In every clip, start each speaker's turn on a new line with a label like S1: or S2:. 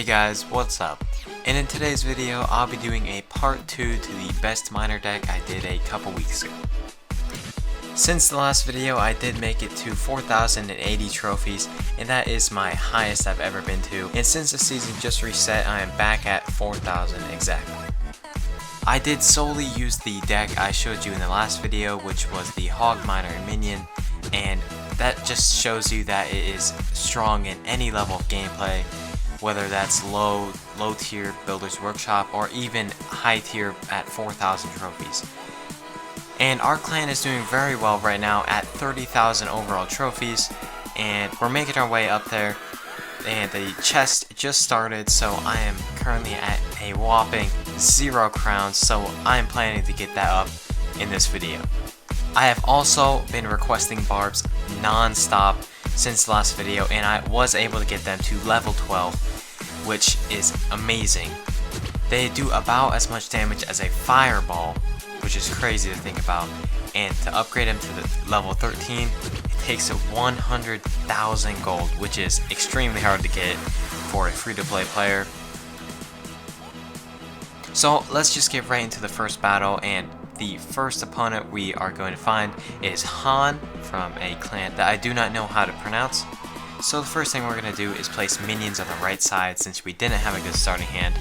S1: Hey guys, what's up? And in today's video, I'll be doing a part 2 to the best miner deck I did a couple weeks ago. Since the last video, I did make it to 4,080 trophies, and that is my highest I've ever been to. And since the season just reset, I am back at 4,000 exactly. I did solely use the deck I showed you in the last video, which was the Hog Miner Minion, and that just shows you that it is strong in any level of gameplay, whether that's low tier Builder's Workshop or even high tier at 4,000 trophies. And our clan is doing very well right now at 30,000 overall trophies, and we're making our way up there. And the chest just started, so I am currently at a whopping 0 crowns, so I am planning to get that up in this video. I have also been requesting barbs non-stop since the last video, and I was able to get them to level 12, which is amazing. They do about as much damage as a fireball, which is crazy to think about, and to upgrade them to the level 13, it takes 100,000 gold, which is extremely hard to get for a free-to-play player. So let's just get right into the first battle, and the first opponent we are going to find is Han from a clan that I do not know how to pronounce. So the first thing we're going to do is place minions on the right side since we didn't have a good starting hand,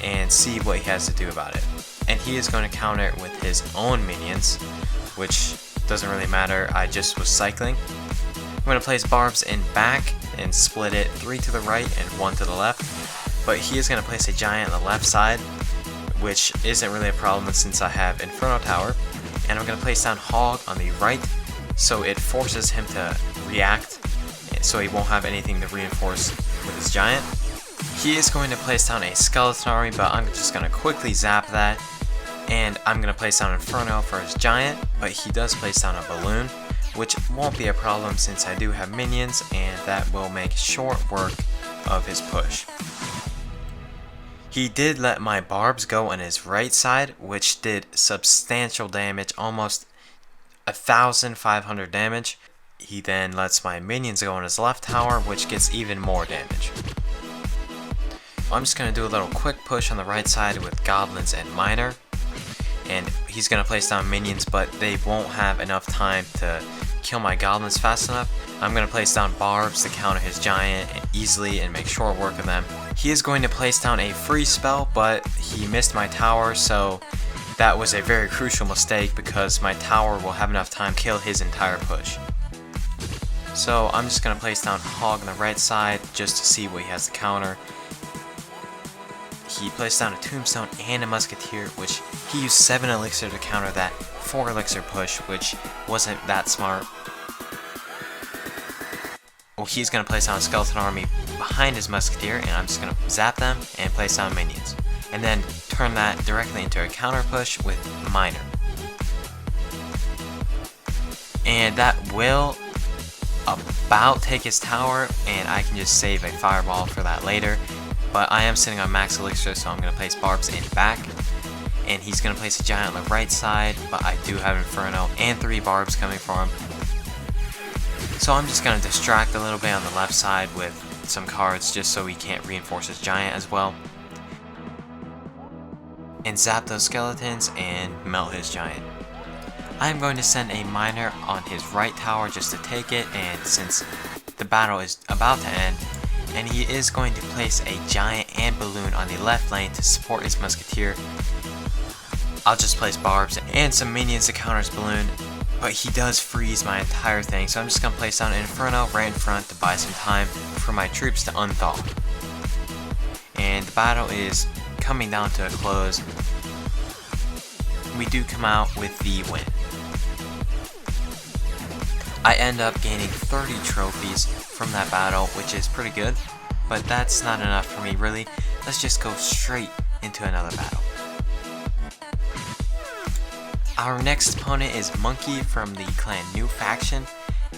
S1: and see what he has to do about it. And he is going to counter it with his own minions, which doesn't really matter, I just was cycling. I'm going to place barbs in back and split it 3 to the right and 1 to the left, but he is going to place a giant on the left side, which isn't really a problem since I have Inferno Tower. And I'm going to place down Hog on the right, so it forces him to react, so he won't have anything to reinforce with his giant. He is going to place down a Skeleton Army, but I'm just going to quickly zap that. And I'm going to place down Inferno for his giant, but he does place down a balloon, which won't be a problem since I do have minions, and that will make short work of his push. He did let my barbs go on his right side, which did substantial damage, almost 1,500 damage. He then lets my minions go on his left tower, which gets even more damage. I'm just going to do a little quick push on the right side with goblins and miner. And he's going to place down minions, but they won't have enough time to kill my goblins fast enough. I'm going to place down barbs to counter his giant easily and make short work of them. He is going to place down a free spell, but he missed my tower, so that was a very crucial mistake because my tower will have enough time to kill his entire push. So I'm just going to place down Hog on the right side just to see what he has to counter. He placed down a Tombstone and a Musketeer, which he used 7 elixir to counter that 4 elixir push, which wasn't that smart. Well, he's going to place down a Skeleton Army behind his Musketeer, and I'm just going to zap them and place down minions. And then turn that directly into a counter push with Miner. And that will about take his tower, and I can just save a fireball for that later. But I am sitting on max elixir, so I'm going to place barbs in back. And he's going to place a giant on the right side, but I do have Inferno and 3 barbs coming for him. So I'm just going to distract a little bit on the left side with some cards just so he can't reinforce his giant as well. And zap those skeletons and melt his giant. I'm going to send a miner on his right tower just to take it, and since the battle is about to end, and he is going to place a giant and balloon on the left lane to support his musketeer, I'll just place barbs and some minions to counter his balloon, but he does freeze my entire thing, so I'm just going to place down an Inferno right in front to buy some time for my troops to unthaw. And the battle is coming down to a close. We do come out with the win. I end up gaining 30 trophies from that battle, which is pretty good, but that's not enough for me really. Let's just go straight into another battle. Our next opponent is Monkey from the clan New Faction,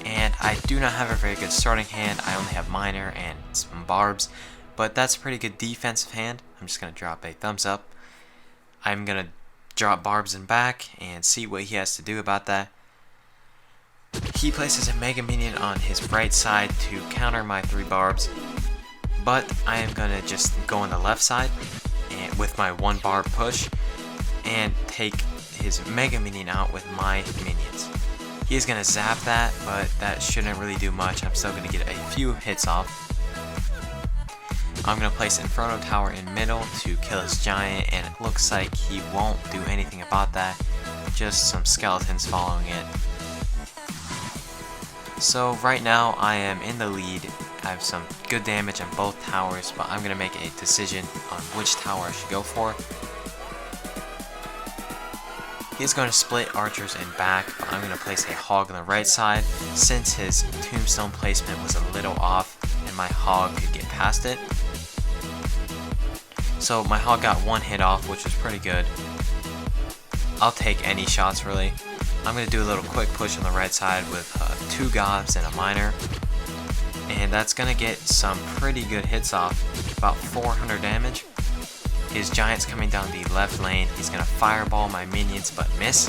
S1: and I do not have a very good starting hand. I only have Miner and some barbs, but that's a pretty good defensive hand. I'm just going to drop a thumbs up. I'm going to drop barbs in back and see what he has to do about that. He places a Mega Minion on his right side to counter my 3 barbs, But I am gonna just go on the left side and with my 1 bar push and take his Mega Minion out with my minions. He's gonna zap that, but that shouldn't really do much. I'm still gonna get a few hits off. I'm gonna place Inferno Tower in middle to kill his giant, and it looks like he won't do anything about that. Just some skeletons following it. So right now I am in the lead. I have some good damage on both towers, but I'm gonna make a decision on which tower I should go for. He's going to split archers in back, but I'm going to place a hog on the right side since his tombstone placement was a little off and my hog could get past it. So my hog got 1 hit off, which was pretty good. I'll take any shots really. I'm going to do a little quick push on the right side with 2 gobs and a miner. And that's going to get some pretty good hits off, about 400 damage. His giant's coming down the left lane. He's going to fireball my minions but miss,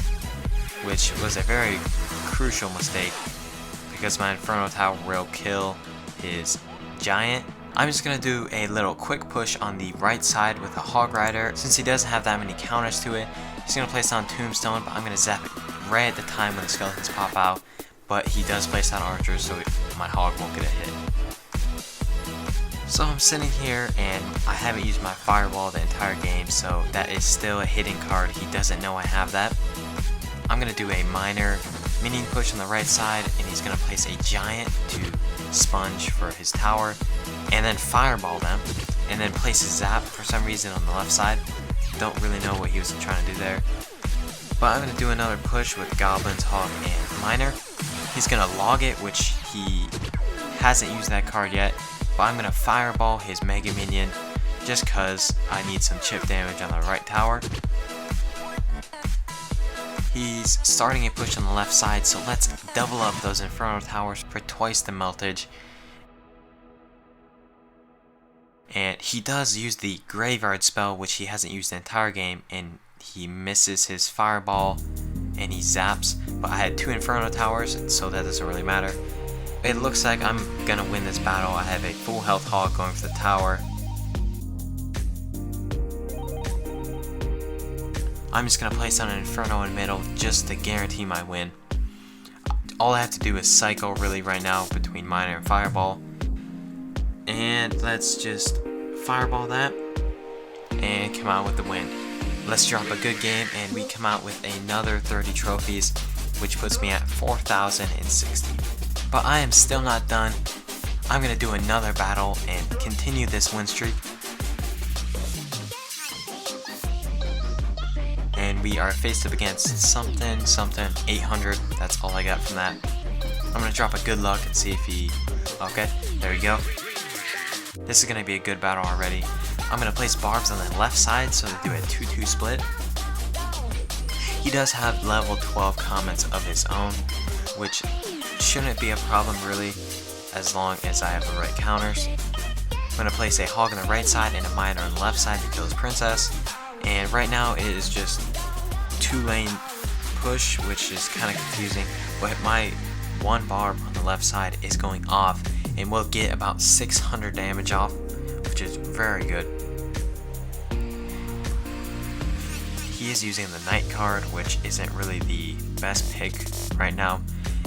S1: which was a very crucial mistake because my Inferno Tower will kill his giant. I'm just going to do a little quick push on the right side with a Hog Rider. Since he doesn't have that many counters to it, he's going to place down Tombstone, but I'm going to zap it right at the time when the skeletons pop out. But he does place down archers, so my hog won't get a hit. So I'm sitting here and I haven't used my fireball the entire game, so that is still a hidden card. He doesn't know I have that. I'm going to do a minor minion push on the right side, and he's going to place a giant to sponge for his tower, and then fireball them, and then place a zap for some reason on the left side. Don't really know what he was trying to do there. But I'm going to do another push with goblins, hog, and miner. He's going to log it, which he hasn't used that card yet. But I'm going to fireball his Mega Minion just because I need some chip damage on the right tower. He's starting a push on the left side, so let's double up those Inferno Towers for twice the meltage. And he does use the Graveyard spell, which he hasn't used the entire game, and he misses his fireball and he zaps. But I had 2 Inferno Towers, so that doesn't really matter. It looks like I'm gonna win this battle. I have a full health hog going for the tower. I'm just gonna place down an Inferno in middle just to guarantee my win. All I have to do is cycle really right now between Miner and Fireball. And let's just Fireball that and come out with the win. Let's drop a good game and we come out with another 30 trophies, which puts me at 4,060. But I am still not done. I'm going to do another battle and continue this win streak. And we are faced up against something 800. That's all I got from that. I'm going to drop a good luck and see if he... Okay, there we go. This is going to be a good battle already. I'm going to place barbs on the left side so they do a 2-2 split. He does have level 12 comments of his own, which shouldn't be a problem really, as long as I have the right counters. I'm going to place a hog on the right side and a miner on the left side to kill his princess. And right now it is just 2-lane push, which is kind of confusing. But my 1 barb on the left side is going off and will get about 600 damage off, which is very good. He is using the Knight card, which isn't really the best pick right now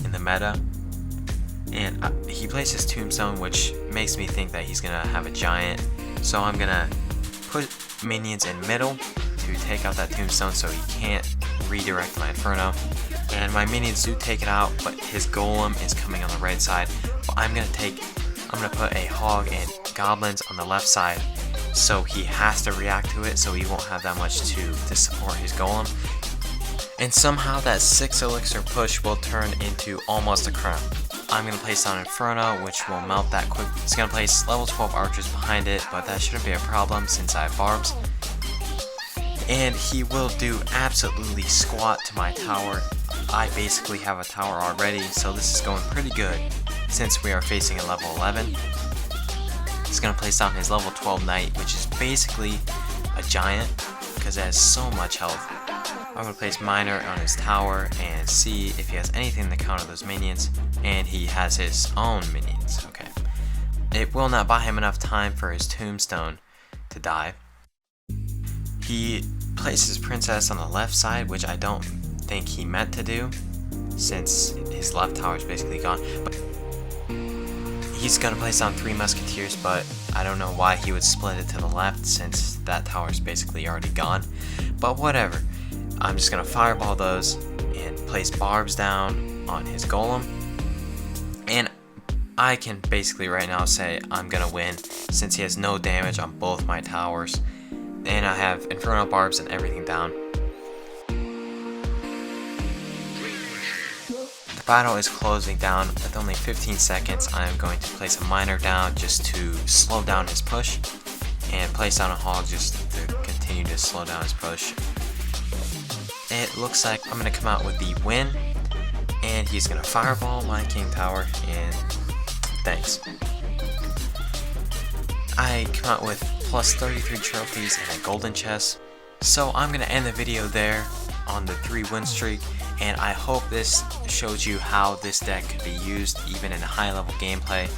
S1: in the meta. And he places Tombstone, which makes me think that he's gonna have a giant. So I'm gonna put minions in middle to take out that Tombstone so he can't redirect my Inferno. And my minions do take it out, but his golem is coming on the right side. But I'm gonna put a hog and goblins on the left side, so he has to react to it, so he won't have that much to support his golem. And somehow that 6 elixir push will turn into almost a crown. I'm going to place down Inferno, which will melt that quick. He's going to place level 12 archers behind it, but that shouldn't be a problem since I have barbs. And he will do absolutely squat to my tower. I basically have a tower already, so this is going pretty good since we are facing a level 11. He's going to place down his level 12 knight, which is basically a giant because it has so much health. I'm going to place Miner on his tower and see if he has anything to counter those minions. And he has his own minions. Okay. it will not buy him enough time for his tombstone to die. He places Princess on the left side, which I don't think he meant to do, since his left tower is basically gone. But he's gonna place down 3 Musketeers, but I don't know why he would split it to the left, since that tower is basically already gone. But whatever. I'm just gonna fireball those and place barbs down on his golem. And I can basically right now say I'm gonna win, since he has no damage on both my towers. And I have Inferno Barbs and everything down. The battle is closing down with only 15 seconds. I am going to place a miner down just to slow down his push, and place down a hog just to continue to slow down his push. It looks like I'm going to come out with the win, and he's going to fireball my king tower, and thanks. I come out with plus 33 trophies and a golden chest. So I'm going to end the video there on the 3 win streak, and I hope this shows you how this deck could be used even in a high level gameplay.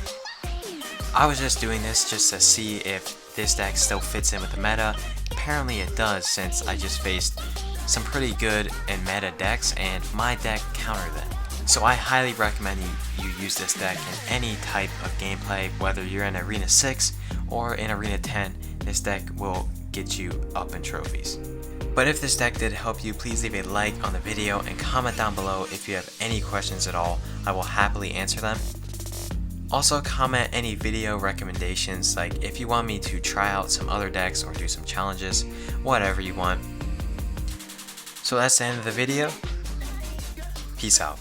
S1: I was just doing this just to see if this deck still fits in with the meta. Apparently it does, since I just faced some pretty good and meta decks and my deck countered them. So I highly recommend you use this deck in any type of gameplay, whether you're in Arena 6 or in Arena 10. This deck will get you up in trophies. But if this deck did help you, please leave a like on the video and comment down below if you have any questions at all. I will happily answer them. Also comment any video recommendations, like if you want me to try out some other decks or do some challenges, whatever you want. So that's the end of the video. Peace out.